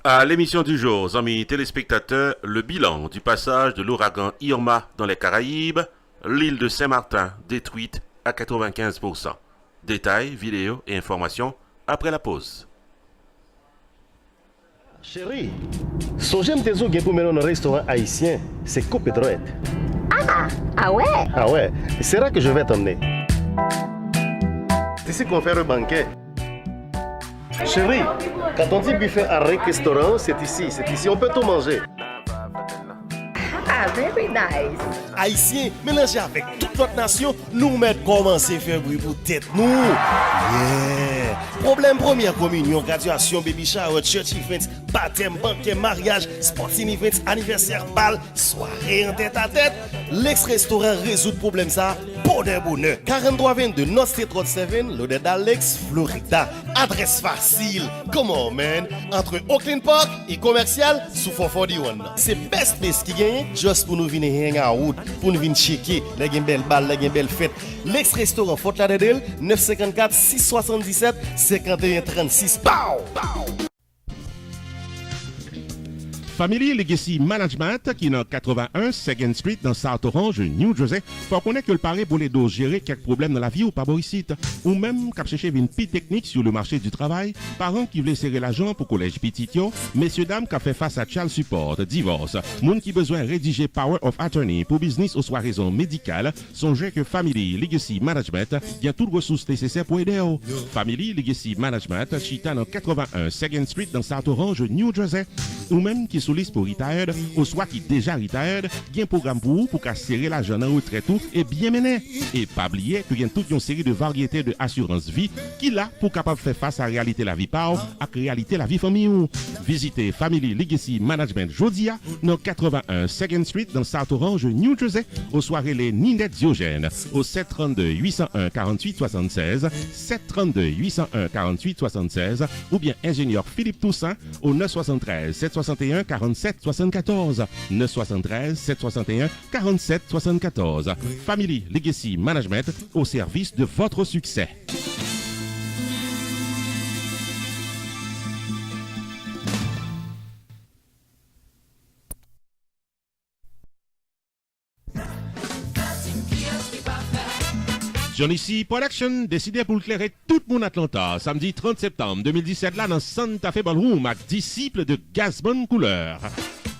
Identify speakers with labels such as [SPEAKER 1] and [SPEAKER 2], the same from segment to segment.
[SPEAKER 1] À l'émission du jour, amis téléspectateurs, le bilan du passage de l'ouragan Irma dans les Caraïbes, l'île de Saint-Martin détruite à 95%. Détails, vidéos et informations après la pause.
[SPEAKER 2] Chérie, songez tes gens pour mener un restaurant haïtien, c'est Coupe Droite.
[SPEAKER 3] Ah ouais?
[SPEAKER 2] Ah ouais, c'est là que je vais t'emmener. C'est ici qu'on fait le banquet. Chérie, quand on dit buffet à restaurant, c'est ici, on peut tout manger.
[SPEAKER 3] Ah, very nice.
[SPEAKER 4] Haïtiens, mélangés avec toute notre nation, nous mettons commencer à faire bruit pour tête nous. Yeah! Problème première communion, graduation, baby shower, church events, baptême, banquet, mariage, sporting events, anniversaire, bal, soirée en tête à tête. L'ex-restaurant résout le problème ça, pour de bonheur. 4322 North State Road 7, l'odeur d'Alex, Florida. Adresse facile. Come on, man. Entre Oakland Park et commercial, sous 441. C'est best place qui gagne, juste pour nous venir hang out, pour nous venir checker, les belles balles, les belles fêtes. L'ex-restaurant Fort Lauderdale, 954 677 5136. Pow!
[SPEAKER 5] Family Legacy Management, qui est dans 81 2nd Street dans South Orange, New Jersey, faut connaître que le pari pour les dos gérer quelques problèmes dans la vie ou pas boricite. Ou même cap chercher une petite technique sur le marché du travail, parents qui voulaient serrer l'argent pour collège petit, messieurs dames qui fait face à child support, divorce, moun qui besoin rédiger power of attorney pour business ou soit raison médicale, songez que Family Legacy Management y a toutes les ressources nécessaires pour aider. Family Legacy Management, chita dans 81 2nd Street dans South Orange, New Jersey, ou même qui sous liste pour retired, ou soit qui déjà retired, il y a un programme pour vous pour qu'à serrer l'argent en retraite tout et bien mener. Et pas oublier qu'il y a toute une série de variétés de assurance vie qui là pour capable faire face à la réalité la vie par à la réalité la vie famille. Visitez Family Legacy Management Jodia dans 81 2nd Street dans South Orange, New Jersey, aux soirées les Ninette Diogène au 732 801 48 76, 732 801 48 76 ou bien ingénieur Philippe Toussaint au 973 761 47 74, 973 761 47 74. Family Legacy Management au service de votre succès. Johnny C. Production décidé pour éclairer tout le monde Atlanta samedi 30 septembre 2017 là dans Santa Fe Ballroom avec disciples de Gasbon Couleur.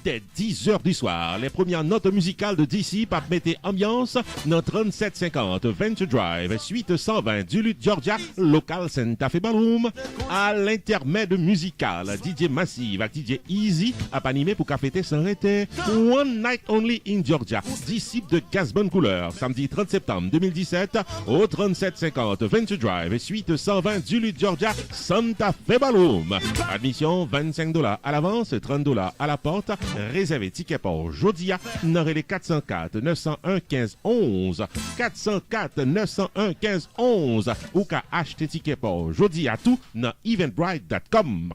[SPEAKER 5] Dès 10h du soir, les premières notes musicales de DC pour mettre ambiance dans 3750 Venture Drive, suite 120 Duluth, Georgia, local Santa Fe Ballroom. À l'intermède musical, DJ Massive avec DJ Easy a animé pour fêter sans arrêter. One Night Only in Georgia, disciple de Gasbon Couleur, samedi 30 septembre 2017 au 3750 Venture Drive, suite 120 Duluth, Georgia, Santa Fe Ballroom. Admission $25 à l'avance, $30 à la porte. Réservez ticket pour Jodia, dans les 404 901 15 11, 404 901 15 11, ou qu'à acheter ticket pour Jodia tout dans eventbrite.com.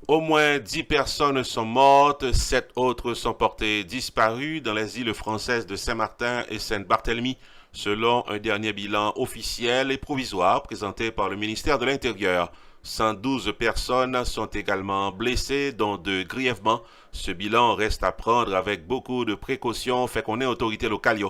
[SPEAKER 1] Au moins 10 personnes sont mortes, 7 autres sont portées disparues dans les îles françaises de Saint-Martin et Saint-Barthélemy, selon un dernier bilan officiel et provisoire présenté par le ministère de l'Intérieur. 112 personnes sont également blessées, dont 2 grièvement. Ce bilan reste à prendre avec beaucoup de précautions, fait qu'on est autorité locale.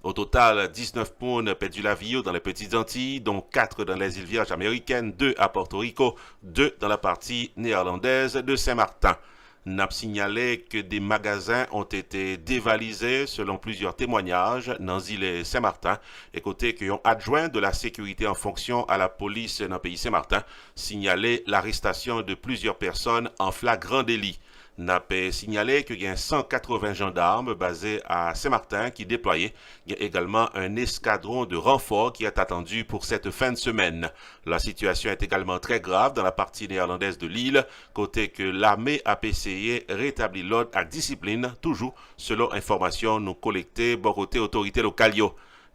[SPEAKER 1] Au total, 19 personnes perdu la vie dans les Petites Antilles, dont 4 dans les îles Vierges américaines, 2 à Porto Rico, 2 dans la partie néerlandaise de Saint-Martin. N'a signalé que des magasins ont été dévalisés selon plusieurs témoignages dans l'île Saint-Martin. Et côté qu'un adjoint de la sécurité en fonction à la police dans le pays Saint-Martin signalé l'arrestation de plusieurs personnes en flagrant délit. N'a pas signalé qu'il y a 180 gendarmes basés à Saint-Martin qui déployaient. Il y a également un escadron de renfort qui est attendu pour cette fin de semaine. La situation est également très grave dans la partie néerlandaise de l'île, côté que l'armée a essayé rétablir l'ordre à discipline, toujours selon informations nous collectées par côté autorités locales.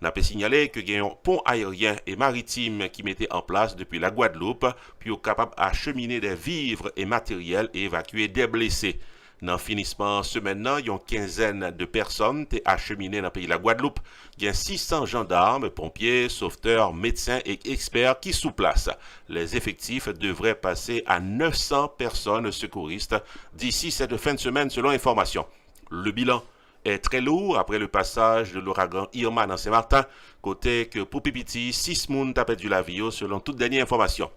[SPEAKER 1] N'a pas signalé que y a un pont aérien et maritime qui mettait en place depuis la Guadeloupe, puis capable d'acheminer des vivres et matériels et évacuer des blessés. Dans le finissement semaine, il y a une quinzaine de personnes qui sont acheminées dans le pays de la Guadeloupe. Il y a 600 gendarmes, pompiers, sauveteurs, médecins et experts qui sont sous place. Les effectifs devraient passer à 900 personnes secouristes d'ici cette fin de semaine selon information. Le bilan est très lourd après le passage de l'ouragan Irma dans Saint-Martin, côté que pour Pipiti, 6 personnes ont perdu la vie selon toute dernière information.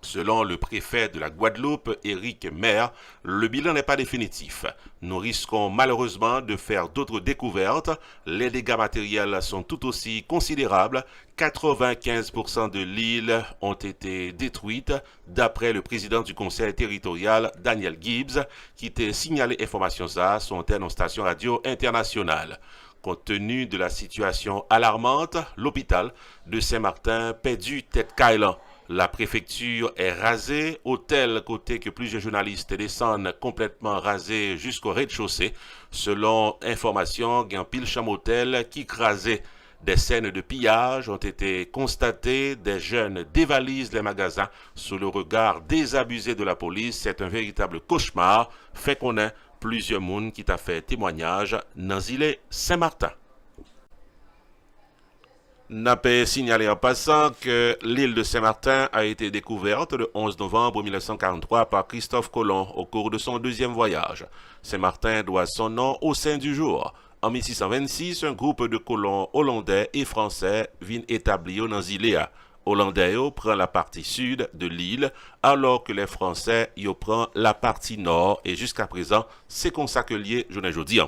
[SPEAKER 1] Selon le préfet de la Guadeloupe, Éric Maire, le bilan n'est pas définitif. Nous risquons malheureusement de faire d'autres découvertes. Les dégâts matériels sont tout aussi considérables. 95% de l'île ont été détruites, d'après le président du conseil territorial, Daniel Gibbs, qui t'a signalé information ça sur une station radio internationale. Compte tenu de la situation alarmante, l'hôpital de Saint-Martin perdu tête Kailan. La préfecture est rasée, hôtel côté que plusieurs journalistes descendent complètement rasés jusqu'au rez-de-chaussée. Selon information, il y a un pile chambre hôtel qui crasait. Des scènes de pillage ont été constatées, des jeunes dévalisent les magasins sous le regard désabusé de la police. C'est un véritable cauchemar, fait qu'on a plusieurs monde qui t'a fait témoignage dans l'île Saint-Martin. N'a pas signalé en passant que l'île de Saint-Martin a été découverte le 11 novembre 1943 par Christophe Colomb au cours de son deuxième voyage. Saint-Martin doit son nom au Saint du jour. En 1626, un groupe de colons hollandais et français vient établir dans l'île. Hollandais prend la partie sud de l'île, alors que les Français y prennent la partie nord. Et jusqu'à présent, c'est comme ça que lié journée aujourd'hui.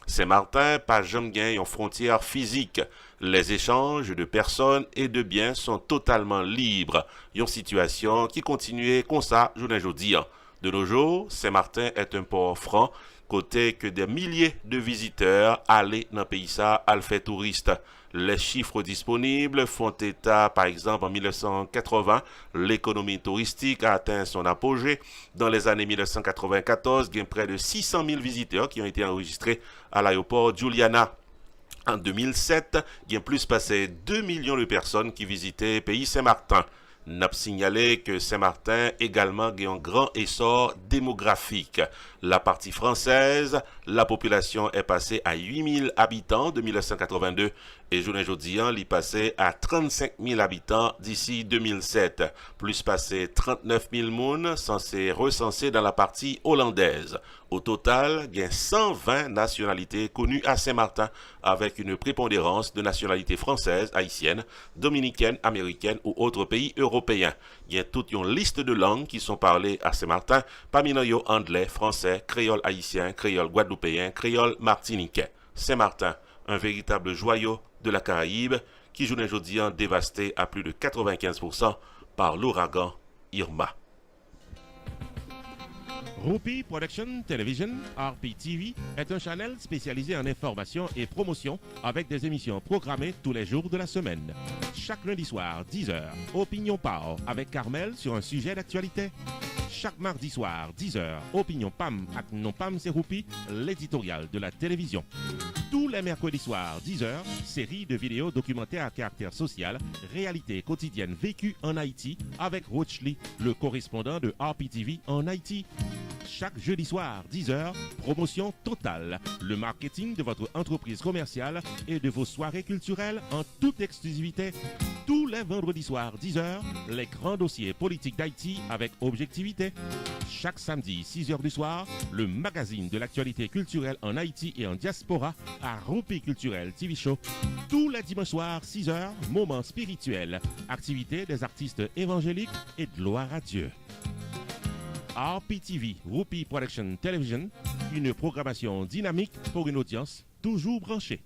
[SPEAKER 1] Saint-Martin pas jamais gagné une frontière physique. Les échanges de personnes et de biens sont totalement libres. Une situation qui continue comme ça journée aujourd'hui. De nos jours, Saint-Martin est un port franc, côté que des milliers de visiteurs allaient dans le pays ça à le faire touriste. Les chiffres disponibles font état, par exemple, en 1980, l'économie touristique a atteint son apogée. Dans les années 1994, il y a près de 600 000 visiteurs qui ont été enregistrés à l'aéroport Juliana. En 2007, il y a plus passé 2 millions de personnes qui visitaient le pays Saint-Martin. N'a signalé que Saint-Martin également a un grand essor démographique. La partie française, la population est passée à 8 000 habitants de 1982 et aujourd'hui, il est passé à 35 000 habitants d'ici 2007. Plus passé 39 000 personnes censées recensées dans la partie hollandaise. Au total, il y a 120 nationalités connues à Saint-Martin avec une prépondérance de nationalités françaises, haïtiennes, dominicaines, américaines ou autres pays européens. Il y a toute une liste de langues qui sont parlées à Saint-Martin, parmi eux anglais, français, créole haïtien, créole guadeloupéen, créole martiniquais. Saint-Martin, un véritable joyau de la Caraïbe qui joue aujourd'hui dévasté à plus de 95% par l'ouragan Irma.
[SPEAKER 5] Rupi Production Television, RPTV, est un channel spécialisé en information et promotion avec des émissions programmées tous les jours de la semaine. Chaque lundi soir, 10h, Opinion Power avec Carmel sur un sujet d'actualité. Chaque mardi soir, 10h, Opinion Pam avec Non Pam c'est Rupi, l'éditorial de la télévision. Tous les mercredis soirs, 10h, série de vidéos documentaires à caractère social, réalité quotidienne vécue en Haïti avec Roach Lee, le correspondant de RPTV en Haïti. Chaque jeudi soir, 10h, promotion totale. Le marketing de votre entreprise commerciale et de vos soirées culturelles en toute exclusivité. Tous les vendredis soirs, 10h, les grands dossiers politiques d'Haïti avec objectivité. Chaque samedi, 6h du soir, le magazine de l'actualité culturelle en Haïti et en diaspora à Rupi Culturel TV Show. Tous les dimanches soirs, 6h, moments spirituels, activités des artistes évangéliques et de gloire à Dieu. RPTV, Rupi Production Television, une programmation dynamique pour une audience toujours branchée.